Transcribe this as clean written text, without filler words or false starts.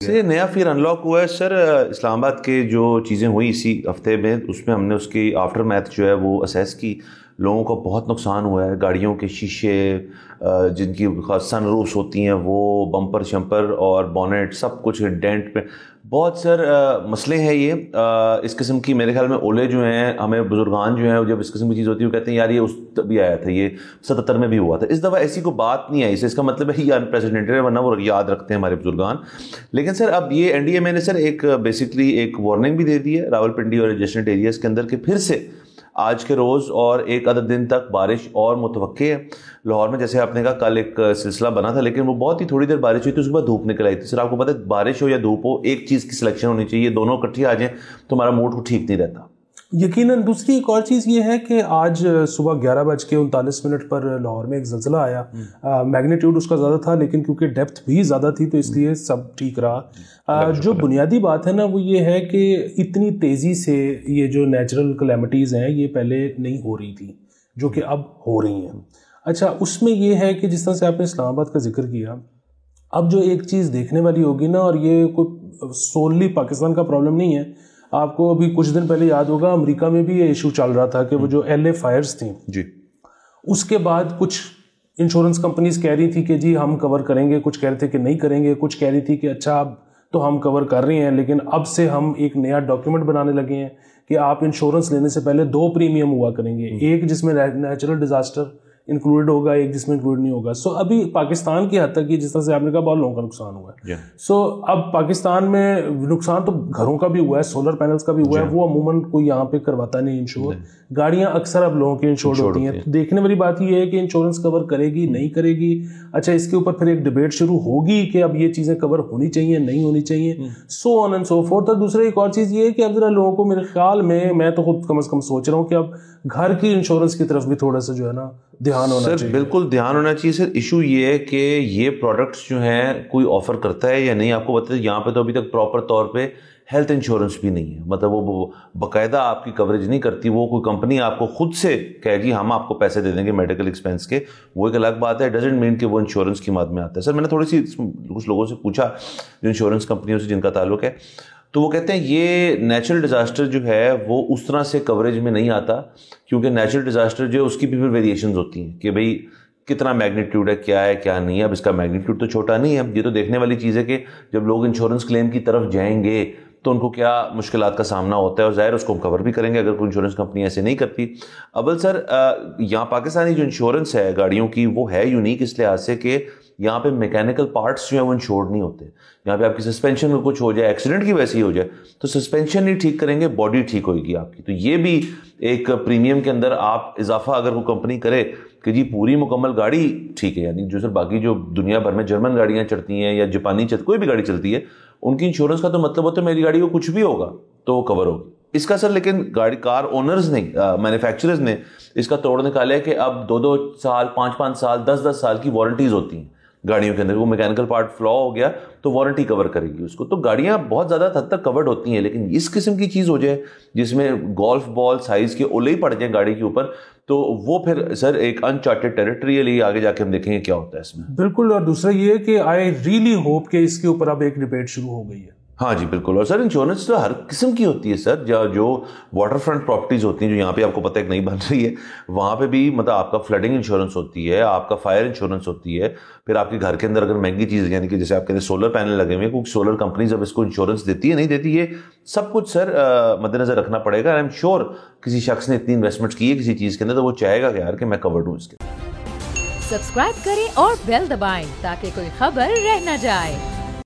से नया फिर अनलॉक हुआ है सर। इस्लामाबाद के जो चीज़ें हुई इसी हफ्ते में, उसमें हमने उसकी आफ्टर मैथ जो है वो असेस की। लोगों का बहुत नुकसान हुआ है, गाड़ियों के शीशे, जिनकी सन रूफ्स होती हैं वो, बम्पर शम्पर और बॉनेट सब कुछ डेंट पे बहुत सर मसले हैं ये। इस किस्म की मेरे ख्याल में ओले जो हैं, हमें बुजुर्गान जो हैं जब इस किस्म की चीज़ होती है वो कहते हैं यार ये उस भी आया था, ये 77 में भी हुआ था। इस दफ़ा ऐसी कोई बात नहीं आई, इसका मतलब है ये अनप्रेसिडेंटेड है, वरना वो याद रखते हैं हमारे बुजुर्गान। लेकिन सर अब ये एनडीएमए ने सर एक बेसिकली एक वार्निंग भी दे दी है रावलपिंडी और एडजेसेंट एरियाज के अंदर के फिर से आज के रोज़ और एक आधा दिन तक बारिश और मुतवक्के है। लाहौर में जैसे आपने कहा कल एक सिलसिला बना था, लेकिन वो बहुत ही थोड़ी देर बारिश हुई थी, उसके बाद धूप निकल आई थी। सर आपको पता है बारिश हो या धूप हो, एक चीज़ की सिलेक्शन होनी चाहिए, दोनों इकट्ठी आ जाएं तो हमारा मूड ठीक नहीं रहता। यकीनन। दूसरी एक और चीज़ ये है कि आज सुबह 11:39 पर लाहौर में एक ज़ल्ज़ला आया। मैग्नीट्यूड उसका ज़्यादा था, लेकिन क्योंकि डेप्थ भी ज़्यादा थी तो इसलिए सब ठीक रहा। जो बुनियादी बात है ना वो ये है कि इतनी तेज़ी से ये जो नेचुरल कैलेमिटीज़ हैं ये पहले नहीं हो रही थी, जो कि अब हो रही हैं। अच्छा, उसमें ये है कि जिस तरह से आपने इस्लामाबाद का जिक्र किया, अब जो एक चीज़ देखने वाली होगी ना, और ये कोई सोनली पाकिस्तान का प्रॉब्लम नहीं है, आपको अभी कुछ दिन पहले याद होगा अमेरिका में भी ये इशू चल रहा था कि वो जो LA फायर्स थी जी, उसके बाद कुछ इंश्योरेंस कंपनीज कह रही थी कि जी हम कवर करेंगे, कुछ कह रहे थे कि नहीं करेंगे, कुछ कह रही थी कि अच्छा अब तो हम कवर कर रहे हैं, लेकिन अब से हम एक नया डॉक्यूमेंट बनाने लगे हैं कि आप इंश्योरेंस लेने से पहले 2 प्रीमियम हुआ करेंगे, एक जिसमें नेचुरल डिजास्टर इंक्लूडेड होगा, एक जिसमें इंक्लूड नहीं होगा। सो अभी पाकिस्तान की हद तक ये जिस तरह से आपने कहा बहुत लोगों का नुकसान हुआ है। सो अब पाकिस्तान में नुकसान तो घरों का भी हुआ है, सोलर पैनल्स का भी हुआ है, वो अमूमन कोई यहाँ पे करवाता नहीं इंश्योर। गाड़ियां अक्सर अब लोगों की इंश्योर्ड होती हैं। तो देखने वाली बात ये है कि इंश्योरेंस कवर करेगी नहीं करेगी। अच्छा, इसके ऊपर फिर एक डिबेट शुरू होगी कि अब ये चीजें कवर होनी चाहिए नहीं होनी चाहिए, so on and so fourth. और दूसरा एक और चीज ये है कि अब जरा लोगों को, मेरे ख्याल में, मैं तो खुद कम से कम सोच रहा हूँ कि अब घर की इंश्योरेंस की तरफ भी थोड़ा सा जो है ना ध्यान होना चाहिए। बिल्कुल ध्यान होना चाहिए सर। इशू ये है कि ये प्रोडक्ट्स जो हैं कोई ऑफर करता है या नहीं, आपको पता है यहाँ पे तो अभी तक प्रॉपर तौर पे हेल्थ इंश्योरेंस भी नहीं है, मतलब वो बाकायदा आपकी कवरेज नहीं करती। वो कोई कंपनी आपको खुद से कहेगी हम आपको पैसे दे देंगे मेडिकल एक्सपेंस के, वो एक अलग बात है, डजंट मीन कि वो इंश्योरेंस की मद में आता है। सर मैंने थोड़ी सी कुछ लोगों से पूछा जो इंश्योरेंस कंपनियों से जिनका ताल्लुक है, तो वो कहते हैं ये नेचुरल डिज़ास्टर जो है वो उस तरह से कवरेज में नहीं आता, क्योंकि नेचुरल डिज़ास्टर जो है उसकी भी फिर वेरिएशंस होती हैं कि भाई कितना मैग्नीट्यूड है क्या नहीं है। अब इसका मैग्नीट्यूड तो छोटा नहीं है, ये तो देखने वाली चीज़ है कि जब लोग इंश्योरेंस क्लेम की तरफ जाएंगे तो उनको क्या मुश्किलात का सामना होता है, और ज़ाहिर उसको हम कवर भी करेंगे अगर कोई इंश्योरेंस कंपनी ऐसे नहीं करती। अव्वल सर यहाँ पाकिस्तानी जो इंश्योरेंस है गाड़ियों की वो है यूनिक इस लिहाज से कि यहाँ पे मैकेनिकल पार्ट्स जो है वो इंश्योर्ड नहीं होते। यहाँ पे आपकी सस्पेंशन में कुछ हो जाए, एक्सीडेंट की वैसे ही हो जाए, तो सस्पेंशन नहीं ठीक करेंगे, बॉडी ठीक होगी आपकी। तो ये भी एक प्रीमियम के अंदर आप इजाफा अगर वो कंपनी करे कि जी पूरी मुकम्मल गाड़ी ठीक है, यानी जो सर बाकी जो दुनिया भर में जर्मन गाड़ियाँ चलती हैं या जापानी कोई भी गाड़ी चलती है, उनकी इंश्योरेंस का तो मतलब होता है मेरी गाड़ी को कुछ भी होगा तो वो कवर होगी। इसका सर लेकिन गाड़ी कार ओनर्स ने, मैन्युफैक्चरर्स ने इसका तोड़ निकाला है कि अब 2-2 साल 5-5 साल 10-10 साल की वारंटीज होती हैं गाड़ियों के अंदर। वो मैकेनिकल पार्ट फ्लॉ हो गया तो वारंटी कवर करेगी उसको। तो गाड़ियां बहुत ज़्यादा हद तक कवर्ड होती हैं, लेकिन इस किस्म की चीज़ हो जाए जिसमें गोल्फ बॉल साइज़ के ओले ही पड़ जाए गाड़ी के ऊपर, तो वो फिर सर एक अनचार्टेड टेरिटरी है। लिए आगे जाके हम देखेंगे क्या होता है इसमें। बिल्कुल। और दूसरा ये है कि आई रियली होप कि इसके ऊपर अब एक डिबेट शुरू हो गई है। हाँ जी बिल्कुल। और सर इंश्योरेंस तो हर किस्म की होती है सर, जो वाटर फ्रंट प्रॉपर्टीज होती हैं, जो यहाँ पे आपको पता है एक नई बन रही है, वहाँ पे भी मतलब आपका फ्लडिंग इंश्योरेंस होती है, आपका फायर इंश्योरेंस होती है, फिर आपके घर के अंदर अगर महंगी चीज़, यानी कि जैसे आपके अंदर सोलर पैनल लगे हुए हैं, क्योंकि सोलर कंपनीज अब इसको इंश्योरेंस देती है नहीं देती, ये सब कुछ सर मद्देनजर रखना पड़ेगा। आई एम श्योर किसी शख्स ने इतनी इन्वेस्टमेंट की है किसी चीज़ के अंदर तो वो चाहेगा कि यार कि मैं कवर्ड हूँ इसके। सब्सक्राइब करें और बेल दबाएं ताकि कोई खबर रह न जाए।